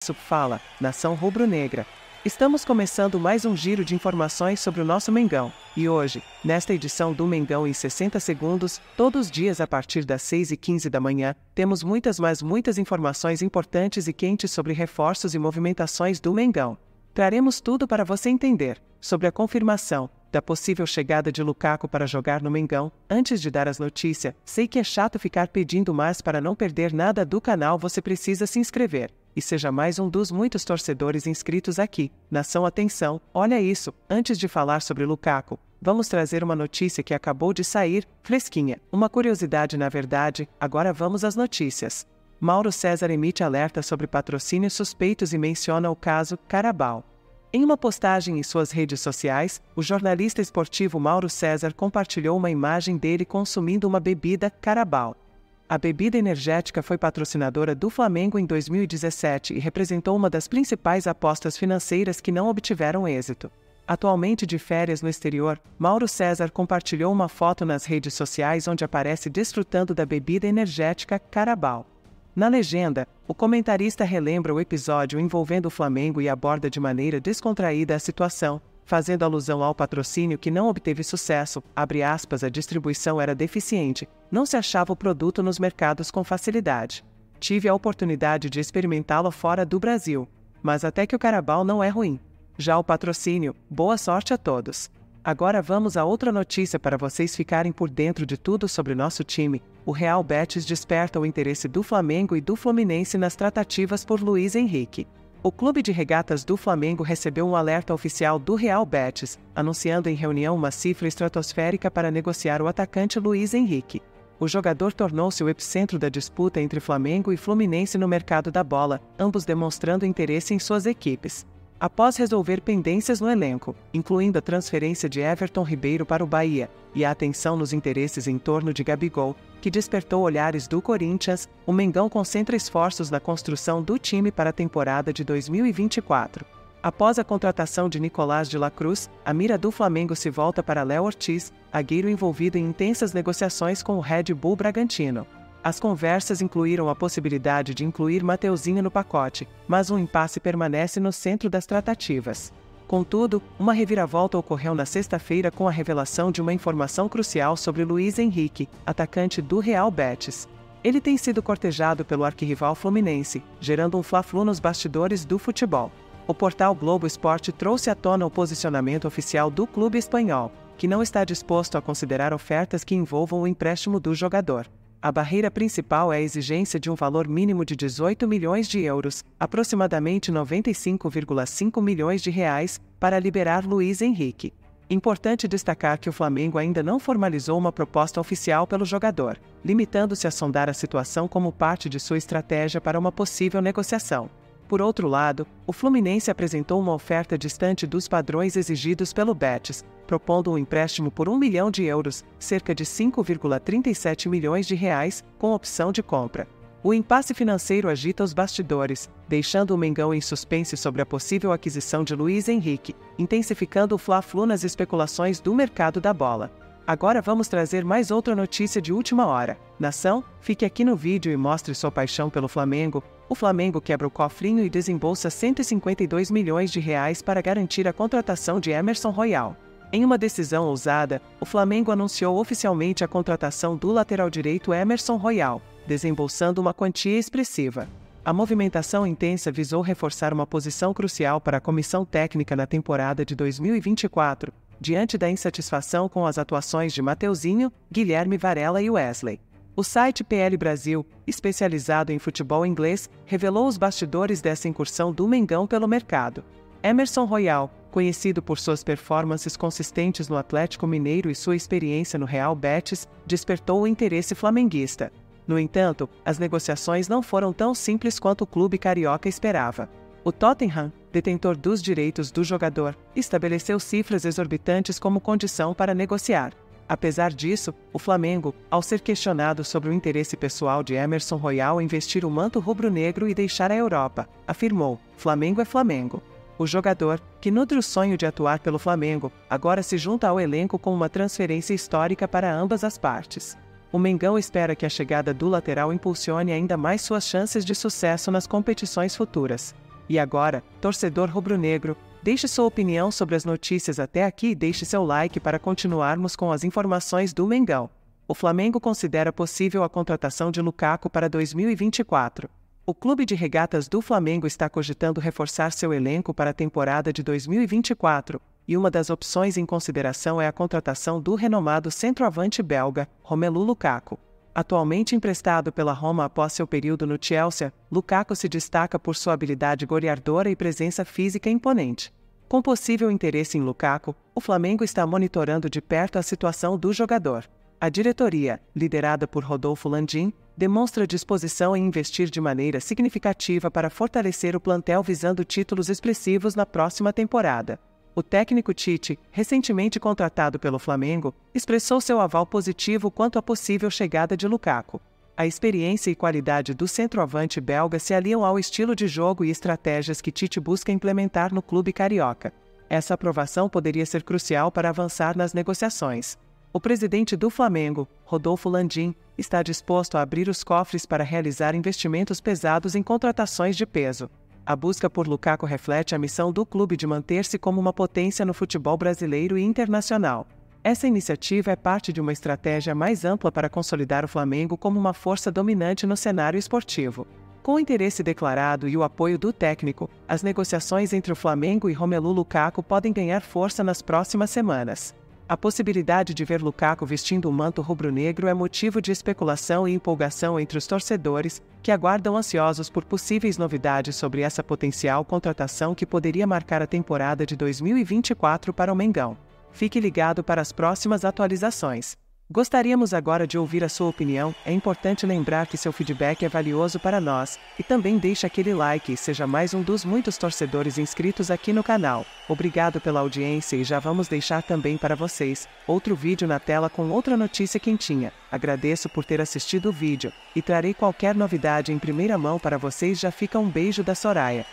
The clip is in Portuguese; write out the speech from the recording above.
Fala, nação rubro-negra. Estamos começando mais um giro de informações sobre o nosso Mengão. E hoje, nesta edição do Mengão em 60 segundos, todos os dias a partir das 6h15 da manhã, temos muitas informações importantes e quentes sobre reforços e movimentações do Mengão. Traremos tudo para você entender sobre a confirmação da possível chegada de Lukaku para jogar no Mengão. Antes de dar as notícias, sei que é chato ficar pedindo, mas para não perder nada do canal você precisa se inscrever. E seja mais um dos muitos torcedores inscritos aqui. Nação, atenção, olha isso, antes de falar sobre Lukaku, vamos trazer uma notícia que acabou de sair, fresquinha. Uma curiosidade na verdade, agora vamos às notícias. Mauro César emite alerta sobre patrocínios suspeitos e menciona o caso Carabao. Em uma postagem em suas redes sociais, o jornalista esportivo Mauro César compartilhou uma imagem dele consumindo uma bebida Carabao. A bebida energética foi patrocinadora do Flamengo em 2017 e representou uma das principais apostas financeiras que não obtiveram êxito. Atualmente de férias no exterior, Mauro César compartilhou uma foto nas redes sociais onde aparece desfrutando da bebida energética Carabao. Na legenda, o comentarista relembra o episódio envolvendo o Flamengo e aborda de maneira descontraída a situação, fazendo alusão ao patrocínio que não obteve sucesso, abre aspas, a distribuição era deficiente, não se achava o produto nos mercados com facilidade. Tive a oportunidade de experimentá-lo fora do Brasil, mas até que o Carabao não é ruim. Já o patrocínio, boa sorte a todos. Agora vamos a outra notícia para vocês ficarem por dentro de tudo sobre nosso time. O Real Betis desperta o interesse do Flamengo e do Fluminense nas tratativas por Luiz Henrique. O clube de regatas do Flamengo recebeu um alerta oficial do Real Betis, anunciando em reunião uma cifra estratosférica para negociar o atacante Luiz Henrique. O jogador tornou-se o epicentro da disputa entre Flamengo e Fluminense no mercado da bola, ambos demonstrando interesse em suas equipes. Após resolver pendências no elenco, incluindo a transferência de Everton Ribeiro para o Bahia, e a atenção nos interesses em torno de Gabigol, que despertou olhares do Corinthians, o Mengão concentra esforços na construção do time para a temporada de 2024. Após a contratação de Nicolás de la Cruz, a mira do Flamengo se volta para Léo Ortiz, zagueiro envolvido em intensas negociações com o Red Bull Bragantino. As conversas incluíram a possibilidade de incluir Mateuzinho no pacote, mas um impasse permanece no centro das tratativas. Contudo, uma reviravolta ocorreu na sexta-feira com a revelação de uma informação crucial sobre Luiz Henrique, atacante do Real Betis. Ele tem sido cortejado pelo arquirrival Fluminense, gerando um fla-flu nos bastidores do futebol. O portal Globo Esporte trouxe à tona o posicionamento oficial do clube espanhol, que não está disposto a considerar ofertas que envolvam o empréstimo do jogador. A barreira principal é a exigência de um valor mínimo de 18 milhões de euros, aproximadamente 95,5 milhões de reais, para liberar Luiz Henrique. Importante destacar que o Flamengo ainda não formalizou uma proposta oficial pelo jogador, limitando-se a sondar a situação como parte de sua estratégia para uma possível negociação. Por outro lado, o Fluminense apresentou uma oferta distante dos padrões exigidos pelo Betis, propondo um empréstimo por 1 milhão de euros, cerca de 5,37 milhões de reais, com opção de compra. O impasse financeiro agita os bastidores, deixando o Mengão em suspense sobre a possível aquisição de Luiz Henrique, intensificando o fla-flu nas especulações do mercado da bola. Agora vamos trazer mais outra notícia de última hora. Nação, fique aqui no vídeo e mostre sua paixão pelo Flamengo. O Flamengo quebra o cofrinho e desembolsa 152 milhões de reais para garantir a contratação de Emerson Royal. Em uma decisão ousada, o Flamengo anunciou oficialmente a contratação do lateral direito Emerson Royal, desembolsando uma quantia expressiva. A movimentação intensa visou reforçar uma posição crucial para a comissão técnica na temporada de 2024, diante da insatisfação com as atuações de Mateuzinho, Guilherme Varela e Wesley. O site PL Brasil, especializado em futebol inglês, revelou os bastidores dessa incursão do Mengão pelo mercado. Emerson Royal, conhecido por suas performances consistentes no Atlético Mineiro e sua experiência no Real Betis, despertou o interesse flamenguista. No entanto, as negociações não foram tão simples quanto o clube carioca esperava. O Tottenham, detentor dos direitos do jogador, estabeleceu cifras exorbitantes como condição para negociar. Apesar disso, o Flamengo, ao ser questionado sobre o interesse pessoal de Emerson Royal em vestir o manto rubro-negro e deixar a Europa, afirmou: "Flamengo é Flamengo." O jogador, que nutre o sonho de atuar pelo Flamengo, agora se junta ao elenco com uma transferência histórica para ambas as partes. O Mengão espera que a chegada do lateral impulsione ainda mais suas chances de sucesso nas competições futuras. E agora, torcedor rubro-negro, deixe sua opinião sobre as notícias até aqui e deixe seu like para continuarmos com as informações do Mengão. O Flamengo considera possível a contratação de Lukaku para 2024. O Clube de Regatas do Flamengo está cogitando reforçar seu elenco para a temporada de 2024, e uma das opções em consideração é a contratação do renomado centroavante belga, Romelu Lukaku. Atualmente emprestado pela Roma após seu período no Chelsea, Lukaku se destaca por sua habilidade goleadora e presença física imponente. Com possível interesse em Lukaku, o Flamengo está monitorando de perto a situação do jogador. A diretoria, liderada por Rodolfo Landim, demonstra disposição em investir de maneira significativa para fortalecer o plantel visando títulos expressivos na próxima temporada. O técnico Tite, recentemente contratado pelo Flamengo, expressou seu aval positivo quanto à possível chegada de Lukaku. A experiência e qualidade do centroavante belga se aliam ao estilo de jogo e estratégias que Tite busca implementar no clube carioca. Essa aprovação poderia ser crucial para avançar nas negociações. O presidente do Flamengo, Rodolfo Landim, está disposto a abrir os cofres para realizar investimentos pesados em contratações de peso. A busca por Lukaku reflete a missão do clube de manter-se como uma potência no futebol brasileiro e internacional. Essa iniciativa é parte de uma estratégia mais ampla para consolidar o Flamengo como uma força dominante no cenário esportivo. Com o interesse declarado e o apoio do técnico, as negociações entre o Flamengo e Romelu Lukaku podem ganhar força nas próximas semanas. A possibilidade de ver Lukaku vestindo o manto rubro-negro é motivo de especulação e empolgação entre os torcedores, que aguardam ansiosos por possíveis novidades sobre essa potencial contratação que poderia marcar a temporada de 2024 para o Mengão. Fique ligado para as próximas atualizações. Gostaríamos agora de ouvir a sua opinião. É importante lembrar que seu feedback é valioso para nós, e também deixe aquele like e seja mais um dos muitos torcedores inscritos aqui no canal. Obrigado pela audiência e já vamos deixar também para vocês outro vídeo na tela com outra notícia quentinha. Agradeço por ter assistido o vídeo, e trarei qualquer novidade em primeira mão para vocês. Já fica um beijo da Soraya.